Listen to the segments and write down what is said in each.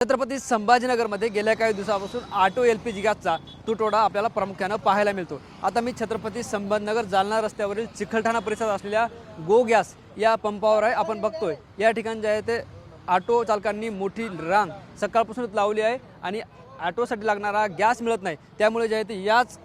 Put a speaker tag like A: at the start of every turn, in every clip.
A: छत्रपती संभाजीनगरमध्ये गेल्या काही दिवसापासून ऑटो LPG गॅसचा तुटवडा आपल्याला प्रामुख्याने पाहायला मिळतो। आता मी छत्रपती संभाजीनगर जालना रस्त्यावरील चिखलठाणा परिसरात असलेल्या गो गॅस या पंपावर आहे। आपण बघतोय या ठिकाणी जे आहे ते ऑटो चालकांनी मोठी रांग सकाळपासूनच लावली आहे आणि ऑटोसाठी लागणारा गॅस मिळत नाही। त्यामुळे जे आहे ते याच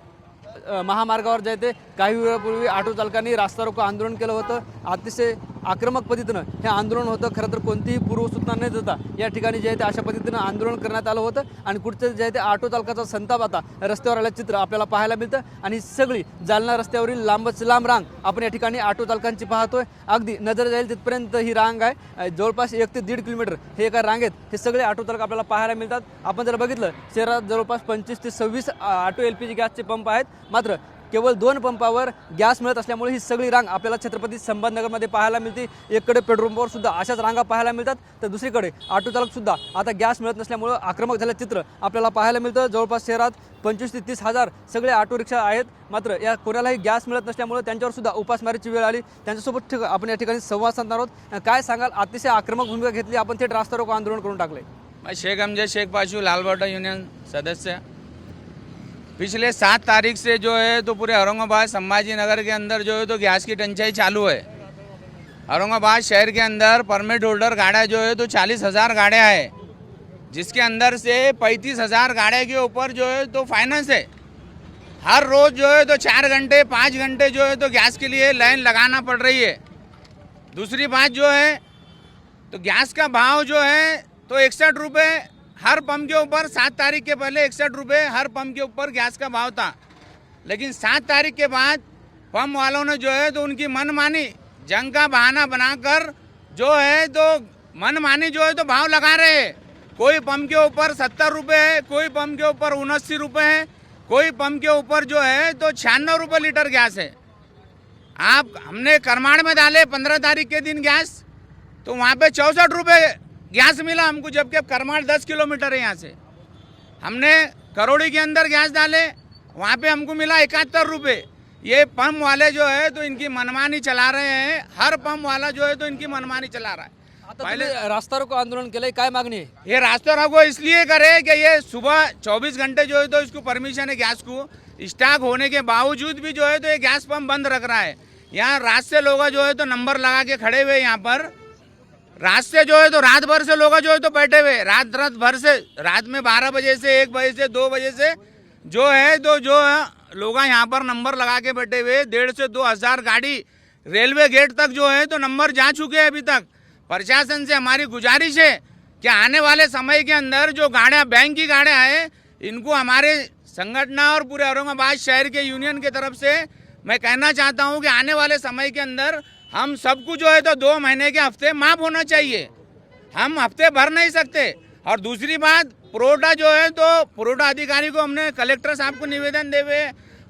A: महामार्गावर जे आहे ते काही वेळापूर्वी ऑटो चालकांनी रास्ता रोको आंदोलन केलं होतं। अतिशय आक्रमक पद्धतीनं हे आंदोलन होतं। खरं तर कोणतीही पूर्वसूचना न देता या ठिकाणी जे आहे ते अशा पद्धतीनं आंदोलन करण्यात आलं होतं आणि कुठचं जे आहे ते ऑटो चालकाचा संताप आता रस्त्यावर आलं चित्र आपल्याला पाहायला मिळतं आणि सगळी जालना रस्त्यावरील लांबच लांब रांग आपण या ठिकाणी ऑटो चालकांची पाहतोय। अगदी नजर जाईल तिथपर्यंत ही रांग आहे। जवळपास 1 ते 1.5 किलोमीटर हे एका रांगेत हे सगळे ऑटो चालक आपल्याला पाहायला मिळतात। आपण जर बघितलं शहरात जवळपास 25 ते 26 ऑटो LPG गॅसचे पंप आहेत, मात्र केवळ 2 पंपावर गॅस मिळत असल्यामुळे ही सगळी रांग आपल्याला छत्रपती संभाजीनगरमध्ये पाहायला मिळते। एकडे पेट्रोल पंपावर सुद्धा अशाच रांगा पाहायला मिळतात, तर दुसरीकडे ऑटो चालक सुद्धा आता गॅस मिळत नसल्यामुळे आक्रमक झालं चित्र आपल्याला पाहायला मिळतं। जवळपास शहरात 25 ते 30 हजार सगळे ऑटो रिक्षा आहेत, मात्र या कोणालाही गॅस मिळत नसल्यामुळे त्यांच्यावर सुद्धा उपासमारीची वेळ आली। त्यांच्यासोबत आपण या ठिकाणी संवाद साधणार आहोत। काय सांगाल, अतिशय आक्रमक भूमिका घेतली, आपण थेट रास्ता रोको आंदोलन करून टाकले।
B: मैं शेख अमजद शेख पाशू लाल बॉर्डर यूनियन सदस्य। पिछले 7 तारीख से जो है तो पूरे औरंगाबाद संभाजी नगर के अंदर जो है तो गैस की टंचाई चालू है। औरंगाबाद शहर के अंदर परमिट होल्डर गाड़ियाँ जो है तो 40,000 गाड़ियाँ है, जिसके अंदर से 35,000 गाड़ियाँ के ऊपर जो है तो फाइनेंस है। हर रोज़ जो है तो 4 घंटे 5 घंटे जो है तो गैस के लिए लाइन लगाना पड़ रही है। दूसरी बात जो है तो गैस का भाव जो है तो 61 रुपये हर पंप के ऊपर 7 तारीख के पहले 61 रुपये हर पंप के ऊपर गैस का भाव था। लेकिन 7 तारीख के बाद पंप वालों ने जो है तो उनकी मनमानी जंग का बहाना बनाकर जो है तो मनमानी जो है तो भाव लगा रहे हैं। कोई पंप के ऊपर 70 रुपये है, कोई पंप के ऊपर 79 रुपये है, कोई पंप के ऊपर जो है तो 96 रुपये लीटर गैस है। आप हमने करमाड़ में डाले 15 तारीख के दिन गैस, तो वहाँ पे 64 रुपये गैस मिला हमको, जबकि अब करमाड़ 10 किलोमीटर है यहाँ से। हमने करोड़ी के अंदर गैस डाले, वहाँ पे हमको मिला 71 रुपये। ये पंप वाले जो है तो इनकी मनमानी चला रहे हैं। हर पंप वाला जो है तो इनकी मनमानी चला रहा है।
A: पहले रास्ता रोको आंदोलन केलंय, काय मागणी आहे?
B: ये रास्ता रोको इसलिए करे कि ये सुबह 24 घंटे जो है तो इसको परमिशन है गैस को, स्टॉक होने के बावजूद भी जो है तो ये गैस पंप बंद रख रहा है। यहाँ रात से लोग जो है तो नंबर लगा के खड़े हुए, यहाँ पर रात से जो है तो रात भर से लोग जो है तो बैठे हुए, रात भर से, रात में 12 बजे से 1 बजे से 2 बजे से जो है तो जो लोग यहाँ पर नंबर लगा के बैठे हुए। 1,500 से 2,000 गाड़ी रेलवे गेट तक जो है तो नंबर जा चुके हैं। अभी तक प्रशासन से हमारी गुजारिश है कि आने वाले समय के अंदर जो गाड़ियाँ बैंक की गाड़ियाँ हैं, इनको हमारे संगठन और पूरे औरंगाबाद शहर के यूनियन की तरफ से मैं कहना चाहता हूँ कि आने वाले समय के अंदर हम सबको जो है तो 2 महीने के हफ्ते माफ होना चाहिए। हम हफ्ते भर नहीं सकते। और दूसरी बात, पुरोठा जो है तो पुरोठा अधिकारी को हमने कलेक्टर साहब को निवेदन दे हुए,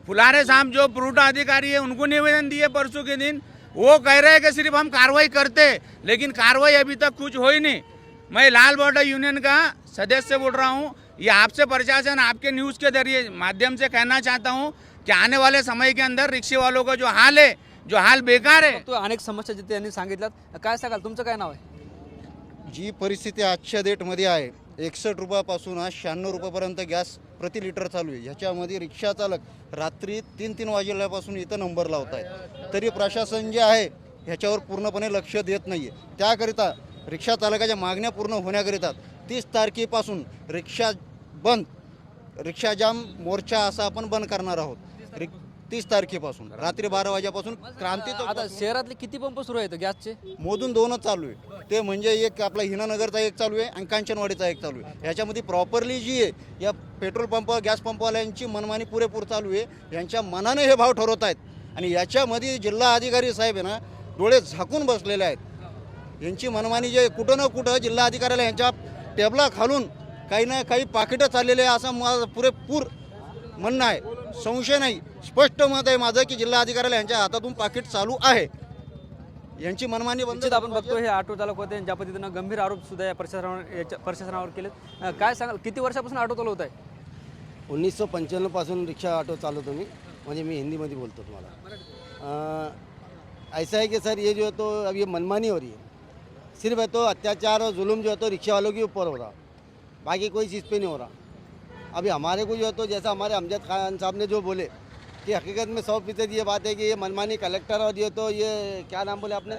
B: फुलारे साहब जो पुरोठा अधिकारी है उनको निवेदन दिए परसों के दिन। वो कह रहे हैं कि सिर्फ हम कार्रवाई करते, लेकिन कार्रवाई अभी तक कुछ हो ही नहीं। मैं लाल बॉर्डर यूनियन का सदस्य बोल रहा हूँ। ये आपसे प्रशासन, आपके न्यूज़ के जरिए माध्यम से कहना चाहता हूँ कि आने वाले समय के अंदर रिक्शे वालों का जो हाल है, जो हाल बेकार है।
A: तो अनेक समस्या जिथे यांनी सांगितल्यात। काय सांगाल, तुमचं काय नाव आहे?
C: जी परिस्थिती आजच्या डेटमध्ये आहे, 61 रुपयापासून आज 96 रुपयापर्यंत गॅस प्रति लिटर चालू आहे। ह्याच्यामध्ये रिक्षा चालक रात्री 3-3 वाजल्यापासून इथं नंबर लावत आहे, तरी प्रशासन जे आहे ह्याच्यावर पूर्णपणे लक्ष देत नाही आहे। त्याकरिता रिक्षा चालकाच्या मागण्या पूर्ण होण्याकरिता 30 तारखेपासून रिक्षा बंद, रिक्षा जाम मोर्चा असा आपण बंद करणार आहोत। 30 तारखेपासून रात्री 12 वाजेपासून क्रांती
A: आता शहरातले किती पंप सुरू आहेत गॅसचे?
C: मोजून 2च चालू आहे। ते म्हणजे एक आपला हिनानगरचा एक चालू आहे आणि कांचनवाडीचा एक चालू आहे। ह्याच्यामध्ये प्रॉपरली जी आहे या पेट्रोल पंप गॅस पंपवाल्यांची मनमानी पुरेपूर चालू आहे। यांच्या मनाने हे भाव ठरवत आहेत आणि याच्यामध्ये जिल्हा अधिकारी साहेब आहे ना, डोळे झाकून बसलेले आहेत। यांची मनमानी जे कुठं ना कुठं जिल्हा अधिकाऱ्याला यांच्या टेबला खालून काही ना काही पाकिटं चाललेले आहे असं माझं पुरेपूर म्हणणं आहे। संशय नाही, स्पष्ट मत आहे माझं की जिल्हा अधिकाऱ्याला यांच्या हातातून पाकिट चालू आहे। यांची मनमानी बंद।
A: आपण बघतो हे ऑटो चालक होते, ज्या पद्धतीनं गंभीर आरोप सुद्धा या प्रशासनावर केले। काय सांगाल, किती वर्षापासून ऑटो चालवत आहे?
D: 1995 पासून रिक्शा ऑटो चालवतो मी, म्हणजे मी हिंदीमध्ये बोलतो तुम्हाला। ऐसा है कि सर ये जो है तो अब ये मनमानी हो रही है, सिर्फ है तो अत्याचार और जुल्म जो है तो रिक्शा वालों के ऊपर हो रहा। बाकी कोई चीज़ पे नहीं हो रहा। अभी हमारे को जो है तो जैसा हमारे अमजद खान साहब ने जो बोले कि हकीकत में 100% ये बात है कि ये मनमानी कलेक्टर और ये तो ये क्या नाम बोले आपने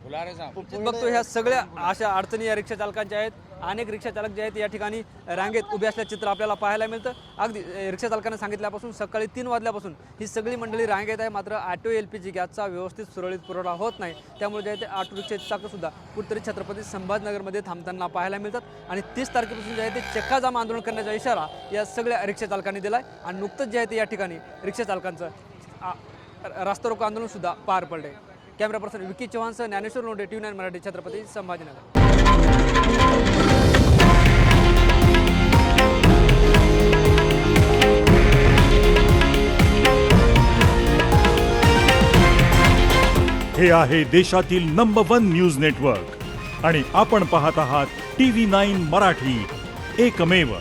B: फुलारे साहब
A: बघतो ह्या सगळ्या अशा अडचणी या रिक्षा चालकांच्या आहेत. अनेक रिक्षा चालक जे आहेत या ठिकाणी रांगेत उभे असल्याचं चित्र आपल्याला पाहायला मिळतं. अगदी रिक्षा चालकांना सांगितल्यापासून सकाळी 3 वाजल्यापासून ही सगळी मंडळी रांगेत आहे. मात्र ऑटो LPG गॅसचा व्यवस्थित सुरळीत पुरवठा होत नाही. त्यामुळे जे आहे ते ऑटो रिक्षाचे चाकंसुद्धा कुठेतरी छत्रपती संभाजीनगरमध्ये थांबताना पाहायला मिळतात. आणि 30 तारखेपासून जे आहे ते चक्काजाम आंदोलन करण्याचा इशारा या सगळ्या रिक्षा चालकांनी दिला आहे. आणि नुकतंच जे आहे ते या ठिकाणी रिक्षा चालकांचं रास्ता रोको आंदोलनसुद्धा पार पडले. कॅमेरा पर्सन विकी चव्हाणसह ज्ञानेश्वर लोंढे, TV9 मराठी, छत्रपती संभाजीनगर.
E: हे आहे देशातील नंबर 1 न्यूज नेटवर्क आणि आपण पाहत आहात TV9 मराठी, एकमेव.